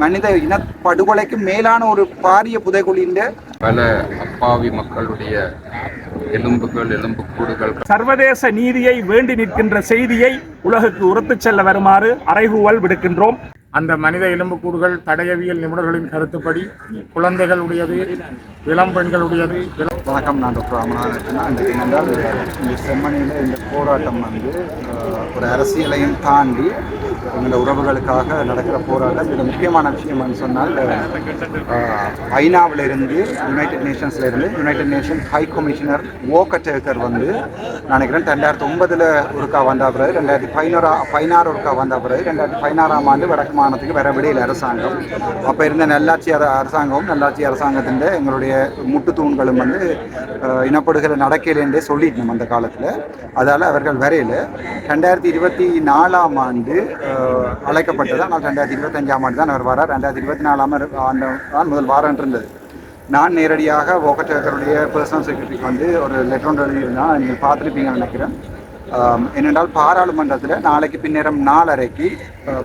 மனித இன படுகொலைக்கு மேலான ஒரு பாரிய புதைகுழியின் பல அப்பாவி மக்களுடைய எலும்புக்கூடுகள் சர்வதேச நீதியை வேண்டி நிற்கின்ற செய்தியை உலகுக்கு உரத்துச் செல்ல வருமாறு அறைகூவல் விடுக்கின்றோம். அந்த மனித எலும்புக்கூடுகள் தடயவியல் நிபுணர்களின் கருத்துப்படி குழந்தைகளுடையது, இளம் பெண்களுடையது. வணக்கம், நான் டாக்டர் ராமநாதன். இன்றைக்கு என்னென்றால் இந்த செம்மணியில் இந்த போராட்டம் ஒரு அரசியலையும் தாண்டி எங்களோட உறவுகளுக்காக நடக்கிற போராட்டம். இதில் முக்கியமான விஷயம் சொன்னால் ஐநாவிலிருந்து United Nation High Commissioner Volker டேக்கர் நினைக்கிறேன் 2009 ஒருக்கா வந்த பிறகு 2016 ஒருக்கா வந்த பிறகு 2016ஆம் ஆண்டு வடக்கு மாநிலத்துக்கு வர விடையில் அரசாங்கம். அப்போ இருந்த நல்லாட்சி அரசாங்கத்தின் எங்களுடைய முட்டுத்தூண்களும் இனப்படுகொலை நடக்கலைன்றே சொல்லிட்டோம் அந்த காலத்தில். அதால் அவர்கள் வரையில் 2024ஆம் ஆண்டு அழைக்கப்பட்டது. ஆனால் 2025ஆம் ஆண்டு தான் அவர் வரார். 2024ஆம் ஆண்டு தான் முதல் வாரம் இருந்தது. நான் நேரடியாக வோக்கர் டேக்கருடைய பர்சனல் செக்ரட்டரிக்கு ஒரு லெட்டர் ஒன்று எழுதியிருந்தால் நீங்கள் பார்த்துருப்பீங்கன்னு நினைக்கிறேன். ஏனென்றால் பாராளுமன்றத்தில் நாளைக்கு பின்னேரம் 4:30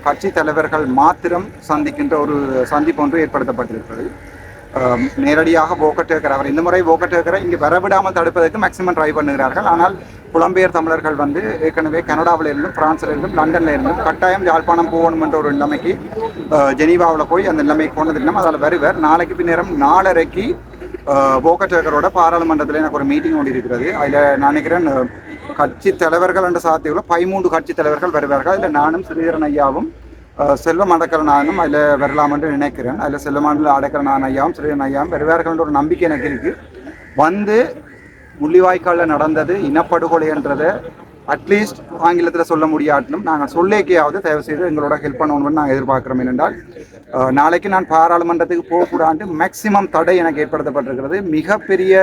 கட்சி தலைவர்கள் மாத்திரம் சந்திக்கின்ற ஒரு சந்திப்பு ஒன்று ஏற்படுத்தப்பட்டிருக்கிறது. நேரடியாக வோக்கர் டேக்கர் அவர் இந்த முறை வோக்கர் டேக்கரை இங்கே வரவிடாமல் தடுப்பதற்கு மேக்சிமம் ட்ரை பண்ணுகிறார்கள். ஆனால் புலம்பெயர் தமிழர்கள் ஏற்கனவே கனடாவிலிருந்தும் பிரான்சிலிருந்தும் லண்டனில் இருந்தும் கட்டாயம் யாழ்ப்பாணம் போகணும் என்ற ஒரு நிலைமைக்கு ஜெனீவாவில் போய் அந்த நிலைமைக்கு கொண்டதில்லை. அதில் வருவர் நாளைக்கு பின்னேரம் 4:30 வோக்கர் டேக்கரோட பாராளுமன்றத்தில் எனக்கு ஒரு மீட்டிங் ஒன்று இருக்கிறது. அதில் நான் நினைக்கிறேன் கட்சி தலைவர்கள் என்ற சாத்தியத்தில் 13 கட்சி தலைவர்கள் வருவார்கள். அதில் நானும் ஸ்ரீதரன் ஐயாவும் செல்வம் அடக்கலனானும் அதில் வரலாம் என்று நினைக்கிறேன். அதில் செல்வம் அடக்கலனான் ஐயாவும் ஸ்ரீதரன் ஐயாவும் வருவார்கள் என்ற ஒரு நம்பிக்கை எனக்கு இருக்குது. முள்ளிவாய்க்காலில் நடந்தது இனப்படுகொலை என்றதை அட்லீஸ்ட் ஆங்கிலத்தில் சொல்ல முடியாட்டிலும் நாங்கள் சொல்லேக்கையாவது தயவு செய்து எங்களோட ஹெல்ப் பண்ணணும்னு நாங்கள் எதிர்பார்க்குறோம். ஏனென்றால் நாளைக்கு நான் பாராளுமன்றத்துக்கு போகக்கூடாது மேக்சிமம் தடை எனக்கு ஏற்படுத்தப்பட்டிருக்கிறது. மிகப்பெரிய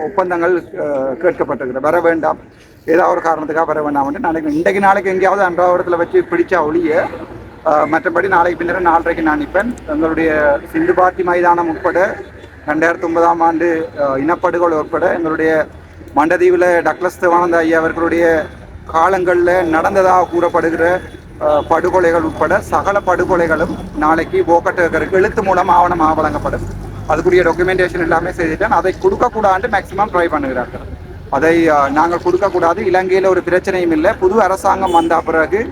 ஒப்பந்தங்கள் கேட்கப்பட்டிருக்கிறது. வர வேண்டாம், ஏதாவது ஒரு காரணத்துக்காக வர வேண்டாம் என்று நினைக்கிறேன். நாளைக்கு எங்கேயாவது அன்றாவரத்தில் வச்சு பிடிச்சா ஒழிய மற்றபடி நாளைக்கு பின்னர் 4:30 நான் நிற்பேன். எங்களுடைய சிந்துபாத்தி மைதானம் உட்பட 2009ஆம் ஆண்டு இனப்படுகொலை உட்பட எங்களுடைய மண்டதீவில் டக்ளஸ் தேவானந்த ஐயா அவர்களுடைய காலங்களில் நடந்ததாக கூறப்படுகிற படுகொலைகள் உட்பட சகல படுகொலைகளும் நாளைக்கு வோக்கர் டேக்கருக்கு எழுத்து மூலம் ஆவணமாக வழங்கப்படும். அதுக்குரிய டாக்குமெண்டேஷன் எல்லாமே செய்துட்டேன். அதை கொடுக்கக்கூடாது மேக்சிமம் ட்ரை பண்ணுகிறார்கள். அதை நாங்கள் கொடுக்கக்கூடாது. இலங்கையில் ஒரு பிரச்சனையும் இல்லை, புது அரசாங்கம் வந்த பிறகு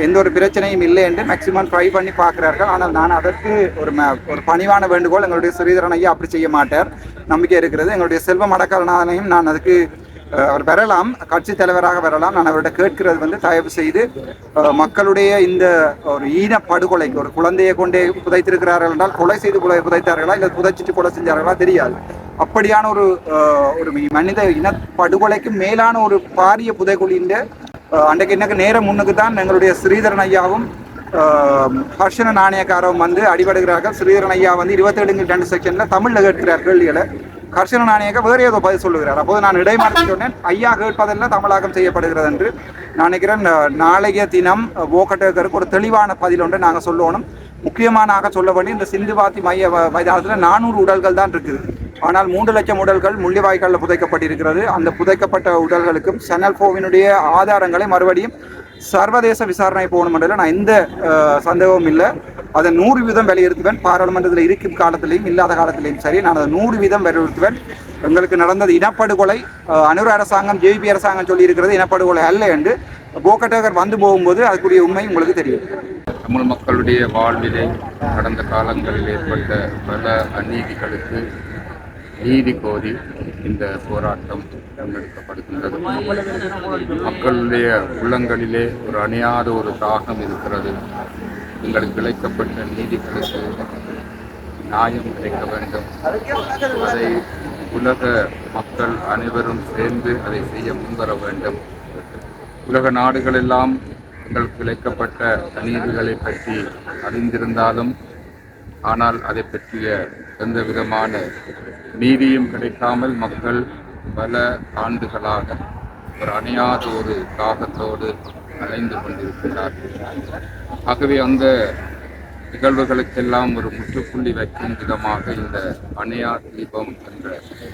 எந்த ஒரு பிரச்சனையும் இல்லை என்று மேக்சிமம் ட்ரை பண்ணி பார்க்குறார்கள். ஆனால் நான் அதற்கு ஒரு பணிவான வேண்டுகோள், எங்களுடைய ஸ்ரீதரன் ஐயா அப்படி செய்ய மாட்டார், நம்பிக்கை இருக்கிறது. எங்களுடைய செல்வம் அடக்கலனானையும் நான் அதுக்கு அவர் வரலாம், கட்சி தலைவராக வரலாம். நான் அவர்கிட்ட கேட்கிறது தயவு செய்து மக்களுடைய இந்த ஒரு ஈன படுகொலைக்கு ஒரு குழந்தையை கொண்டே புதைத்திருக்கிறார்கள் என்றால் கொலை செய்து புதைத்தார்களா இல்லை புதைச்சிட்டு கொலை செஞ்சார்களா தெரியாது. அப்படியான ஒரு மனித இன படுகொலைக்கு மேலான ஒரு பாரிய புதைகுழியின் அன்றைக்கு எனக்கு நேரம் முன்னுக்கு தான் எங்களுடைய ஸ்ரீதரன் ஐயாவும் ஹர்ஷன நாணயக்காரவும் அடிபடுகிறார்கள். ஸ்ரீதரன் ஐயா 27 செக்ஷனில் தமிழில் கேட்கிறார் கேள்விகளை. ஹர்ஷன நாணயக்க வேறு ஏதோ பதில் சொல்லுகிறார். அப்போது நான் இடைமாற்றி சொன்னேன், ஐயா கேட்பதெல்லாம் தமிழாக்கம் செய்யப்படுகிறது என்று. நான் நினைக்கிறேன் நாளைய தினம் வோக்கர் டேக்கருக்கு ஒரு தெளிவான பதில் ஒன்று நாங்கள் சொல்லணும். முக்கியமாக சொல்ல வேண்டிய இந்த சிந்துபாத்தி மைதானத்தில் 400 உடல்கள் தான் இருக்குது. ஆனால் 3 லட்சம் உடல்கள் முள்ளிவாய்க்காலில் புதைக்கப்பட்டிருக்கிறது. அந்த புதைக்கப்பட்ட உடல்களுக்கும் சேனல் 4வினுடைய ஆதாரங்களை மறுபடியும் சர்வதேச விசாரணை போகணும் என்றதில் நான் எந்த சந்தேகமும் இல்லை. அதை 100% வலியுறுத்துவேன். பாராளுமன்றத்தில் இருக்கும் காலத்திலையும் இல்லாத காலத்திலையும் சரி, நான் அதை 100% வலியுறுத்துவேன். எங்களுக்கு நடந்தது இனப்படுகொலை. அனுர அரசாங்கம் ஜேபி அரசாங்கம் சொல்லியிருக்கிறது இனப்படுகொலை அல்ல என்று. வோக்கர் டேக்கர் போகும்போது அதுக்குரிய உண்மை உங்களுக்கு தெரியும். தமிழ் மக்களுடைய வாழ்விலே கடந்த காலங்களில் ஏற்பட்ட பல அநீதிகளுக்கு நீதி கோரி இந்த போராட்டம் முன்னெடுக்கப்படுகின்றது. மக்களுடைய உள்ளங்களிலே ஒரு அணியாத ஒரு தாகம் இருக்கிறது. எங்களுக்கு இழைக்கப்பட்ட நீதிகளுக்கு நியாயம் கிடைக்க வேண்டும். அதை உலக மக்கள் அனைவரும் சேர்ந்து அதை செய்ய முன்வர வேண்டும். உலக நாடுகளெல்லாம் எங்களுக்கு இழைக்கப்பட்ட அநீதிகளை பற்றி அறிந்திருந்தாலும் ஆனால் அதை பற்றிய எந்த விதமான நீதியும் கிடைக்காமல் மக்கள் பல ஆண்டுகளாக ஒரு அணையாத ஒரு தாகத்தோடு அலைந்து கொண்டிருக்கிறார்கள். ஆகவே அந்த நிகழ்வுகளுக்கெல்லாம் ஒரு முற்றுப்புள்ளி வைக்கும் விதமாக இந்த அணையா தீபம் என்ற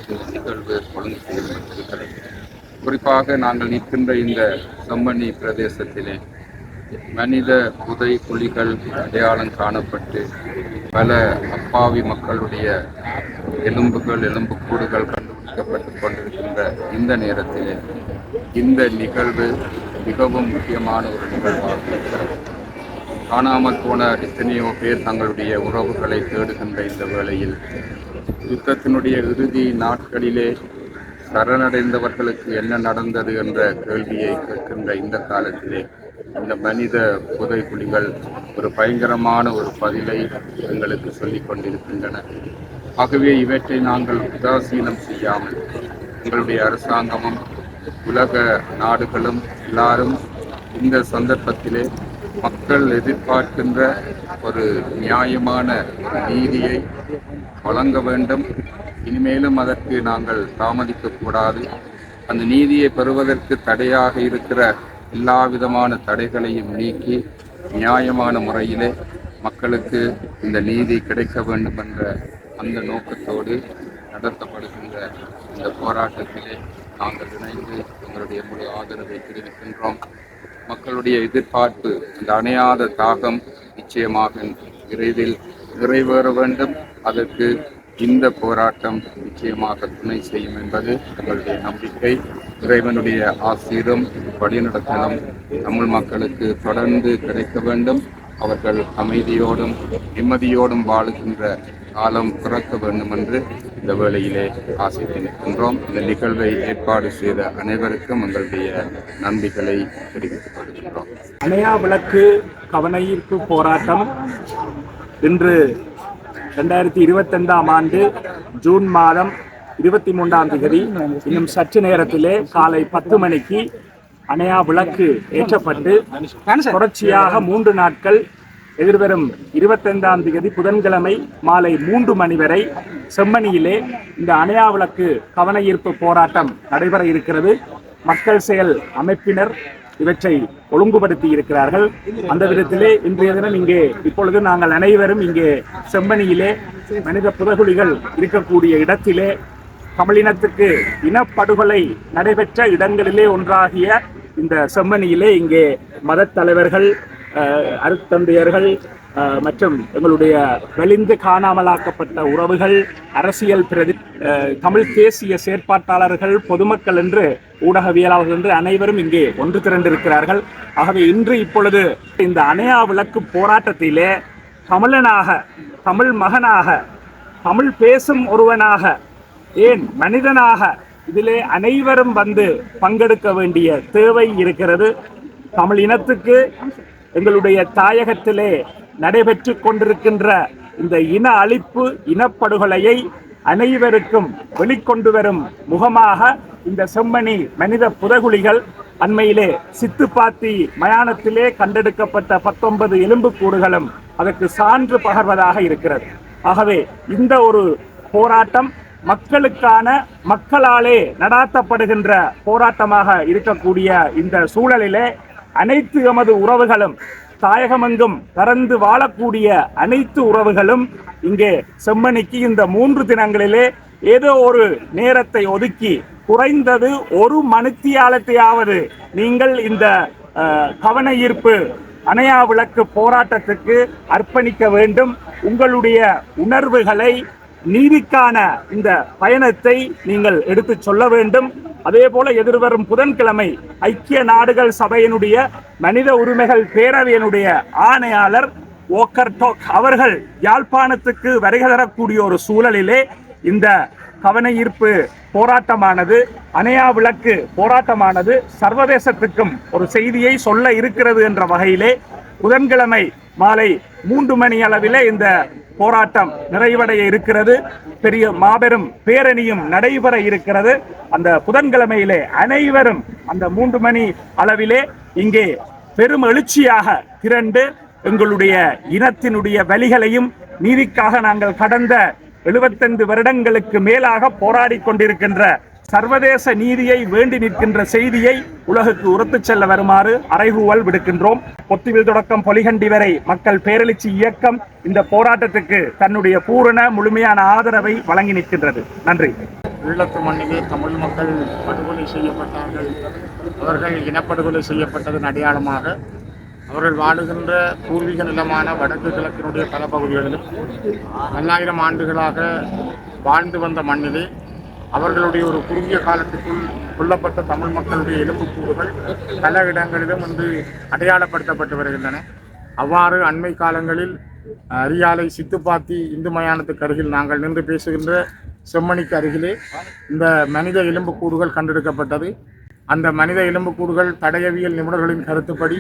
இந்த நிகழ்வு ஒழுங்கு செய்யப்பட்டிருக்கிறது. குறிப்பாக நாங்கள் நிற்கின்ற இந்த செம்மணி பிரதேசத்திலே மனித புதை குழிகள் அடையாளம் காணப்பட்டு பல அப்பாவி மக்களுடைய எலும்புக்கூடுகள் கண்டுபிடிக்கப்பட்டு கொண்டிருக்கின்ற இந்த நேரத்திலே இந்த நிகழ்வு மிகவும் முக்கியமான ஒரு நிகழ்வாக இருக்கிறது. காணாமல் போன எத்தனையோ பேர் தங்களுடைய உறவுகளை தேடுகின்ற இந்த வேளையில் யுத்தத்தினுடைய இறுதி நாட்களிலே சரணடைந்தவர்களுக்கு என்ன நடந்தது என்ற கேள்வியை கேட்கின்ற இந்த காலத்திலே இந்த மனித புதைக்குழிகள் ஒரு பயங்கரமான ஒரு பதிலை எங்களுக்கு சொல்லிக் கொண்டிருக்கின்றன. ஆகவே இவற்றை நாங்கள் உதாசீனம் செய்யாமல் எங்களுடைய அரசாங்கமும் உலக நாடுகளும் எல்லாரும் இந்த சந்தர்ப்பத்திலே மக்கள் எதிர்பார்க்கின்ற ஒரு நியாயமான ஒரு நீதியை வழங்க வேண்டும். இனிமேலும் அதற்கு நாங்கள் தாமதிக்கக்கூடாது. அந்த நீதியை பெறுவதற்கு தடையாக இருக்கிற எல்லா விதமான தடைகளையும் நீக்கி நியாயமான முறையிலே மக்களுக்கு இந்த நீதி கிடைக்க வேண்டும் என்ற அந்த நோக்கத்தோடு நடத்தப்படுகின்ற இந்த போராட்டத்திலே நாங்கள் இணைந்து எங்களுடைய முழு ஆதரவை தெரிவிக்கின்றோம். மக்களுடைய எதிர்பார்ப்பு, இந்த அணையாத தாகம் நிச்சயமாக விரைவில் நிறைவேற வேண்டும். அதற்கு இந்த போராட்டம் நிச்சயமாக துணை செய்யும் என்பது எங்களுடைய நம்பிக்கை. இறைவனுடைய ஆசீரும் வழிநடத்தலும் தமிழ் மக்களுக்கு தொடர்ந்து கிடைக்க வேண்டும். அவர்கள் அமைதியோடும் நிம்மதியோடும் வாழுகின்ற காலம் பிறக்க வேண்டும் என்று இந்த வேளையிலே ஆசைத்து நிற்கின்றோம். இந்த நிகழ்வை ஏற்பாடு செய்த அனைவருக்கும் எங்களுடைய நன்றிகளை தெரிவித்துக் கொள்கின்றோம். அணையா விளக்கு கவனஈர்ப்பு போராட்டம் இன்று 2025ஆம் ஆண்டு ஜூன் மாதம் 23ஆம் தேதி இன்னும் சற்று நேரத்திலே காலை 10 மணிக்கு அணையா விளக்கு ஏற்றப்பட்டு தொடர்ச்சியாக 3 நாட்கள் எதிர்வரும் 25ஆம் தேதி புதன்கிழமை மாலை 3 மணி வரை செம்மணியிலே இந்த அணையா விளக்கு கவன ஈர்ப்பு போராட்டம் நடைபெற இருக்கிறது. மக்கள் செயல் அமைப்பினர் இவற்றை ஒழுங்குபடுத்தி இருக்கிறார்கள். அந்த விதத்திலே இன்றைய தினம் இங்கே இப்பொழுது நாங்கள் அனைவரும் இங்கே செம்மணியிலே மனித புதைகுழிகள் இருக்கக்கூடிய இடத்திலே தமிழினத்துக்கு இனப்படுகொலை நடைபெற்ற இடங்களிலே ஒன்றாகிய இந்த செம்மணியிலே இங்கே மத தலைவர்கள், அருத்தந்தையர்கள் மற்றும் எங்களுடைய வெளிந்து காணாமலாக்கப்பட்ட உறவுகள், அரசியல் தமிழ் தேசிய செயற்பாட்டாளர்கள், பொதுமக்கள் என்று ஊடகவியலாளர்கள் என்று அனைவரும் இங்கே ஒன்று திரண்டிருக்கிறார்கள். ஆகவே இன்று இப்பொழுது இந்த அணையா விளக்கு போராட்டத்திலே தமிழனாக, தமிழ் மகனாக, தமிழ் பேசும் ஒருவனாக, ஏன் மனிதனாக இதிலே அனைவரும் வந்து பங்கெடுக்க வேண்டிய தேவை இருக்கிறது. தமிழ் இனத்துக்கு எங்களுடைய தாயகத்திலே நடைபெற்று கொண்டிருக்கின்ற இந்த இன அழிப்பு, இனப்படுகொலையை அனைவருக்கும் வெளிக்கொண்டு வரும் முகமாக இந்த செம்மணி மனித புதைகுழிகள், அண்மையிலே சித்துப்பாத்தி மயானத்திலே கண்டெடுக்கப்பட்ட 19 எலும்புக்கூடுகளும் அதற்கு சான்று பகர்வதாக இருக்கிறது. ஆகவே இந்த ஒரு போராட்டம் மக்களுக்கான, மக்களாலே நடாத்தப்படுகின்ற போராட்டமாக இருக்கக்கூடிய இந்த சூழலிலே அனைத்து எமது உறவுகளும், தாயகமெங்கும் பறந்து வாழக்கூடிய அனைத்து உறவுகளும் இங்கே செம்மணிக்கு இந்த 3 தினங்களிலே ஏதோ ஒரு நேரத்தை ஒதுக்கி குறைந்தது 1 மணித்தியாலத்தையாவது நீங்கள் இந்த கவன ஈர்ப்பு அணையா விளக்கு போராட்டத்துக்கு அர்ப்பணிக்க வேண்டும். உங்களுடைய உணர்வுகளை, நீதிக்கான இந்த பயணத்தை நீங்கள் எடுத்து சொல்ல வேண்டும். அதே போல எதிர்வரும் புதன்கிழமை ஐக்கிய நாடுகள் சபையினுடைய மனித உரிமைகள் பேரவையினுடைய ஆணையாளர் வோக்கர் டோக் அவர்கள் யாழ்ப்பாணத்துக்கு வருகை தரக்கூடிய ஒரு சூழலிலே இந்த கவன ஈர்ப்பு போராட்டமானது, அணையா விளக்கு போராட்டமானது சர்வதேசத்துக்கும் ஒரு செய்தியை சொல்ல இருக்கிறது என்ற வகையிலே புதன்கிழமை மாலை 3 மணி அளவிலே இந்த போராட்டம் நிறைவடைய இருக்கிறது. பெரிய மாபெரும் பேரணியும் நடைபெற இருக்கிறது. அந்த புதன்கிழமையிலே அனைவரும் அந்த 3 மணி அளவிலே இங்கே பெரும் எழுச்சியாக திரண்டு எங்களுடைய இனத்தினுடைய வலிகளையும், நீதிக்காக நாங்கள் கடந்த 75 வருடங்களுக்கு மேலாக போராடி கொண்டிருக்கின்ற சர்வதேச நீதியை வேண்டி நிற்கின்ற செய்தியை உலகுக்கு உரத்துச் செல்ல வருமாறு அறைகூவல் விடுக்கின்றோம். பொத்துவில் தொடக்கம் பொலிகண்டி வரை மக்கள் பேரெழுச்சி இயக்கம் இந்த போராட்டத்துக்கு தன்னுடைய பூரண முழுமையான ஆதரவை வழங்கி நிற்கின்றது. நன்றி. ஈழத்து மண்ணிலே தமிழ் மக்கள் படுகொலை செய்யப்பட்டார்கள். அவர்கள் இனப்படுகொலை செய்யப்பட்டதன் அடையாளமாக அவர்கள் வாழுகின்ற பூர்வீக நிலமான வடக்கு கிழக்கினுடைய பல பகுதிகளிலும் பல்லாயிரம் ஆண்டுகளாக வாழ்ந்து வந்த மண்ணிலே அவர்களுடைய ஒரு குறுகிய காலத்துக்குள் கொல்லப்பட்ட தமிழ் மக்களுடைய எலும்புக்கூடுகள் பல இடங்களிலும் இன்று அடையாளப்படுத்தப்பட்டு வருகின்றன. அவ்வாறு அண்மை காலங்களில் அரியாலை சித்துப்பாத்தி இந்து மயானத்துக்கு அருகில் நாங்கள் நின்று பேசுகின்ற செம்மணிக்கு அருகிலே இந்த மனித எலும்புக்கூடுகள் கண்டெடுக்கப்பட்டது. அந்த மனித எலும்புக்கூடுகள் தடயவியல் நிபுணர்களின் கருத்துப்படி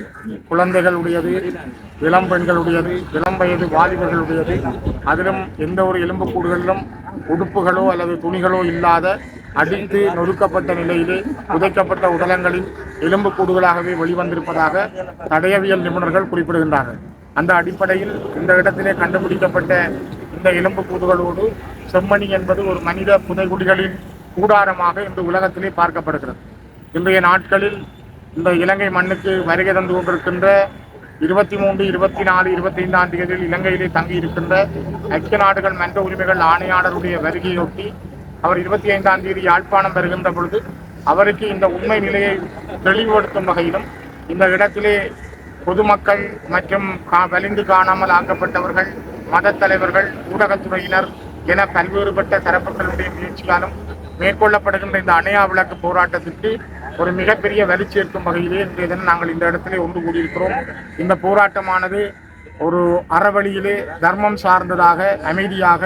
குழந்தைகளுடையது, இளம் பெண்களுடையது, இளம் வயது வாலிபர்களுடையது. அதிலும் எந்த ஒரு எலும்புக்கூடுகளிலும் உடுப்புகளோ அல்லது துணிகளோ இல்லாத அடித்து நொறுக்கப்பட்ட நிலையிலே புதைக்கப்பட்ட உடலங்களின் எலும்புக்கூடுகளாகவே வெளிவந்திருப்பதாக தடயவியல் நிபுணர்கள் குறிப்பிடுகின்றார்கள். அந்த அடிப்படையில் இந்த இடத்திலே கண்டுபிடிக்கப்பட்ட இந்த எலும்புக்கூடுகளோடு செம்மணி என்பது ஒரு மனித புதைகுழிகளின் கூடாரமாக இந்த உலகத்திலே பார்க்கப்படுகிறது. இன்றைய நாட்களில் இந்த இலங்கை மண்ணுக்கு வருகை தந்து கொண்டிருக்கின்ற 23, 24, 25ஆம் தேதியில் இலங்கையிலே தங்கியிருக்கின்ற ஐக்கிய நாடுகள் மனித உரிமைகள் ஆணையாளருடைய வருகையொட்டி அவர் 25ஆம் தேதி யாழ்ப்பாணம் வருகின்ற பொழுது அவருக்கு இந்த உண்மை நிலையை தெளிவுபடுத்தும் வகையிலும் இந்த இடத்திலே பொதுமக்கள் மற்றும் வலிந்து காணாமல் ஆக்கப்பட்டவர்கள், மத தலைவர்கள், ஊடகத்துறையினர் என பல்வேறுபட்ட தரப்புகளுடைய முயற்சியாலும் மேற்கொள்ளப்படுகின்ற இந்த அணையா விளக்கு போராட்டத்திற்கு ஒரு மிகப்பெரிய வலி சேர்க்கும் வகையிலே இன்றைய தினம் நாங்கள் இந்த இடத்திலே ஒன்று கூடியிருக்கிறோம். இந்த போராட்டமானது ஒரு அறவழியிலே தர்மம் சார்ந்ததாக, அமைதியாக,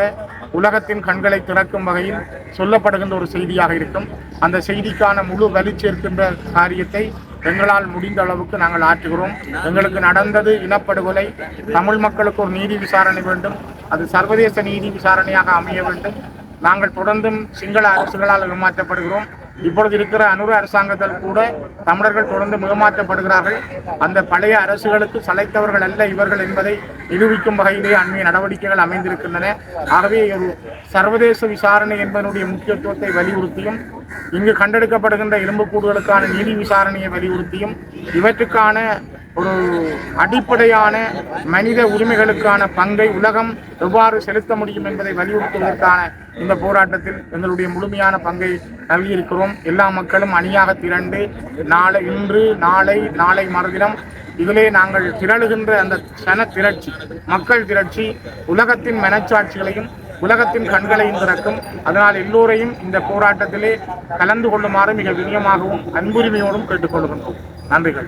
உலகத்தின் கண்களை திறக்கும் வகையில் சொல்லப்படுகின்ற ஒரு செய்தியாக இருக்கும். அந்த செய்திக்கான முழு வலி சேர்க்கின்ற காரியத்தை எங்களால் முடிந்த அளவுக்கு நாங்கள் ஆற்றுகிறோம். எங்களுக்கு நடந்தது இனப்படுகொலை. தமிழ் மக்களுக்கு ஒரு நீதி விசாரணை வேண்டும். அது சர்வதேச நீதி விசாரணையாக அமைய வேண்டும். நாங்கள் தொடர்ந்தும் சிங்கள அரசுகளால் ஏமாற்றப்படுகிறோம். இப்பொழுது இருக்கிற அனுர அரசாங்கத்தில் கூட தமிழர்கள் தொடர்ந்து ஏமாற்றப்படுகிறார்கள். அந்த பழைய அரசுகளுக்கு சளைத்தவர்கள் அல்ல இவர்கள் என்பதை நிரூபிக்கும் வகையிலே அண்மைய நடவடிக்கைகள் அமைந்திருக்கின்றன. ஆகவே ஒரு சர்வதேச விசாரணை என்பதனுடைய முக்கியத்துவத்தை வலியுறுத்தியும், இங்கு கண்டெடுக்கப்படுகின்ற எலும்புக்கூடுகளுக்கான நீதி விசாரணையை வலியுறுத்தியும், இவற்றுக்கான ஒரு அடிப்படையான மனித உரிமைகளுக்கான பங்கை உலகம் எவ்வாறு செலுத்த முடியும் என்பதை வலியுறுத்துவதற்கான இந்த போராட்டத்தில் எங்களுடைய முழுமையான பங்கை நல்கியிருக்கிறோம். எல்லா மக்களும் அணியாக திரண்டு இன்று நாளை மறுதினம் இதிலே நாங்கள் திரளுகின்ற அந்த திரட்சி, மக்கள் திரட்சி உலகத்தின் மனச்சாட்சிகளையும் உலகத்தின் கண்களையும் திறக்கும். அதனால் எல்லோரையும் இந்த போராட்டத்திலே கலந்து கொள்ளுமாறு மிக வினயமாகவும் அன்புரிமையோடும் கேட்டுக்கொள்கின்றோம். நன்றிகள்.